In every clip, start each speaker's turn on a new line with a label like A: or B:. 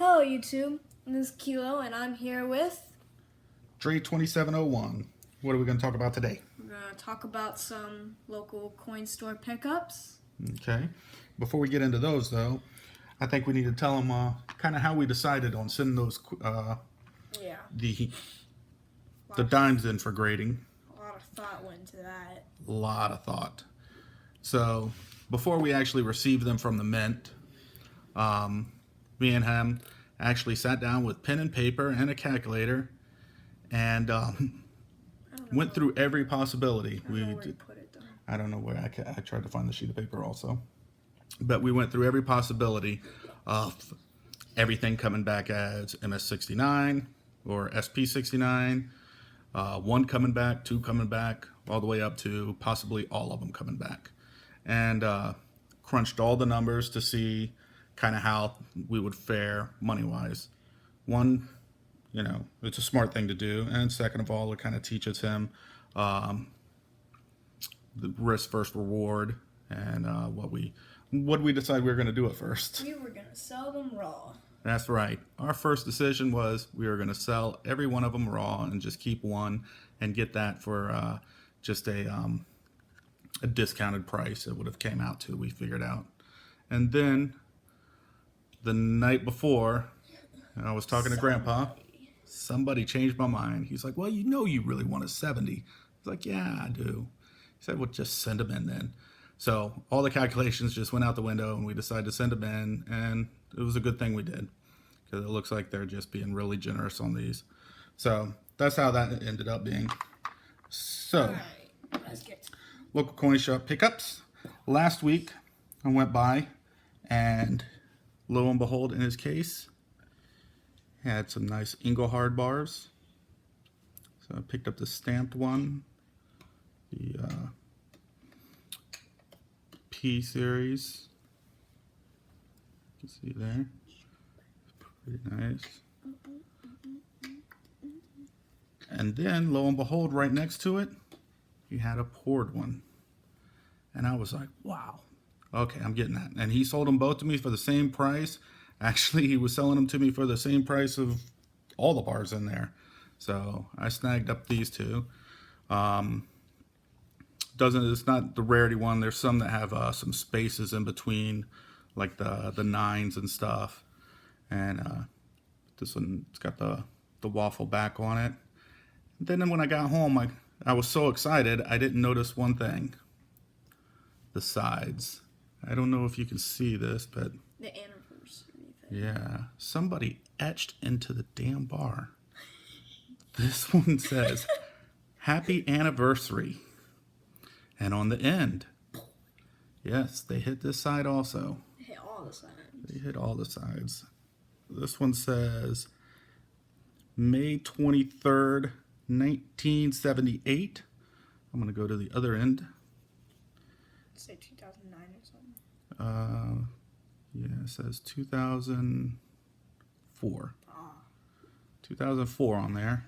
A: Hello YouTube, this is Kilo and I'm here with...
B: Dre 2701. What are we going to talk about today?
A: We're going to talk about some local coin store pickups.
B: Okay. Before we get into those though, I think we need to tell them kind of how we decided on sending those the dimes in for grading.
A: A lot of thought went into that.
B: A lot of thought. So before we actually received them from the mint, me and him actually sat down with pen and paper and a calculator and went through every possibility. I don't know where I tried to find the sheet of paper also. But we went through every possibility of everything coming back as MS69 or SP69, one coming back, two coming back, all the way up to possibly all of them coming back. And crunched all the numbers to see kind of how we would fare money-wise. One, you know, it's a smart thing to do. And second of all, it kind of teaches him the risk versus reward and what we decide we were going to do at first.
A: We were going to sell them raw.
B: That's right. Our first decision was we were going to sell every one of them raw and just keep one and get that for just a discounted price. It would have came out to, we figured out. And then the night before, I was talking to Grandpa. Somebody changed my mind. He's like, well, you know you really want a 70. I was like, yeah, I do. He said, well, just send them in then. So all the calculations just went out the window and we decided to send them in, and it was a good thing we did because it looks like they're just being really generous on these. So that's how that ended up being. So,
A: Alright, let's get to
B: local coin shop pickups. Last week I went by and lo and behold, in his case, had some nice Engelhard bars. So I picked up the stamped one, the P series. You can see there. Pretty nice. And then, lo and behold, right next to it, he had a poured one. And I was like, wow. Okay, I'm getting that. And he sold them both to me for the same price. Actually, he was selling them to me for the same price of all the bars in there. So I snagged up these two. It's not the rarity one. There's some that have some spaces in between, like the nines and stuff. And this one, it's got the waffle back on it. And then when I got home, I was so excited, I didn't notice one thing. The sides. I don't know if you can see this, but
A: the anniversary thing.
B: Yeah, somebody etched into the damn bar. This one says, happy anniversary. And on the end, yes, they hit this side also.
A: They hit all the sides.
B: They hit all the sides. This one says, May 23rd, 1978. I'm going to go to the other end.
A: Say 2009 or something.
B: Yeah, it says 2004. 2004 on there.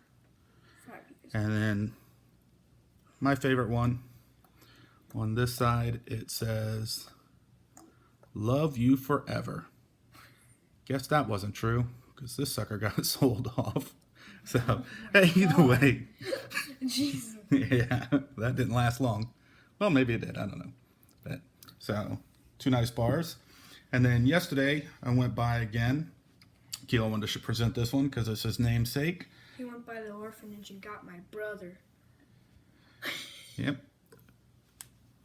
B: And then my favorite one, on this side, it says, love you forever. Guess that wasn't true, because this sucker got sold off. So, hey, either way.
A: Jesus.
B: Yeah, that didn't last long. Well, maybe it did, I don't know. But, so, two nice bars. And then yesterday, I went by again. Kilo wanted to present this one because it's his namesake.
A: He went by the orphanage and got my brother.
B: Yep.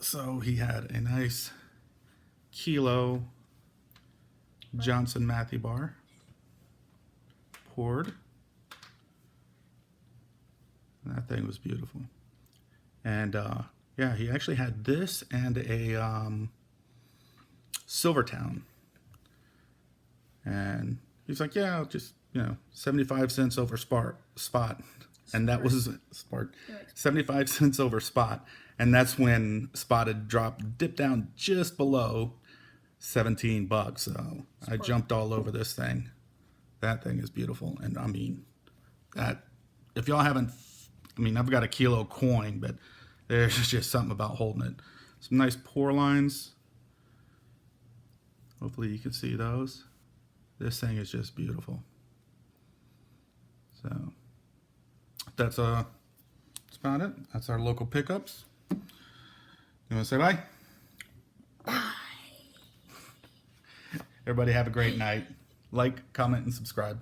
B: So he had a nice Kilo Johnson Matthey bar. Poured. And that thing was beautiful. And yeah, he actually had this and a Silvertown. And he's like, yeah, just, 75 cents over spot. And that was spot. 75 cents over spot. And that's when spot had dipped down just below $17. So I jumped all over this thing. That thing is beautiful. And I mean, that, if y'all haven't, I've got a Kilo coin, but there's just something about holding it. Some nice pour lines. Hopefully you can see those. This thing is just beautiful. So that's about it. That's our local pickups. You want to say bye?
A: Bye.
B: Everybody have a great night. Like, comment, and subscribe.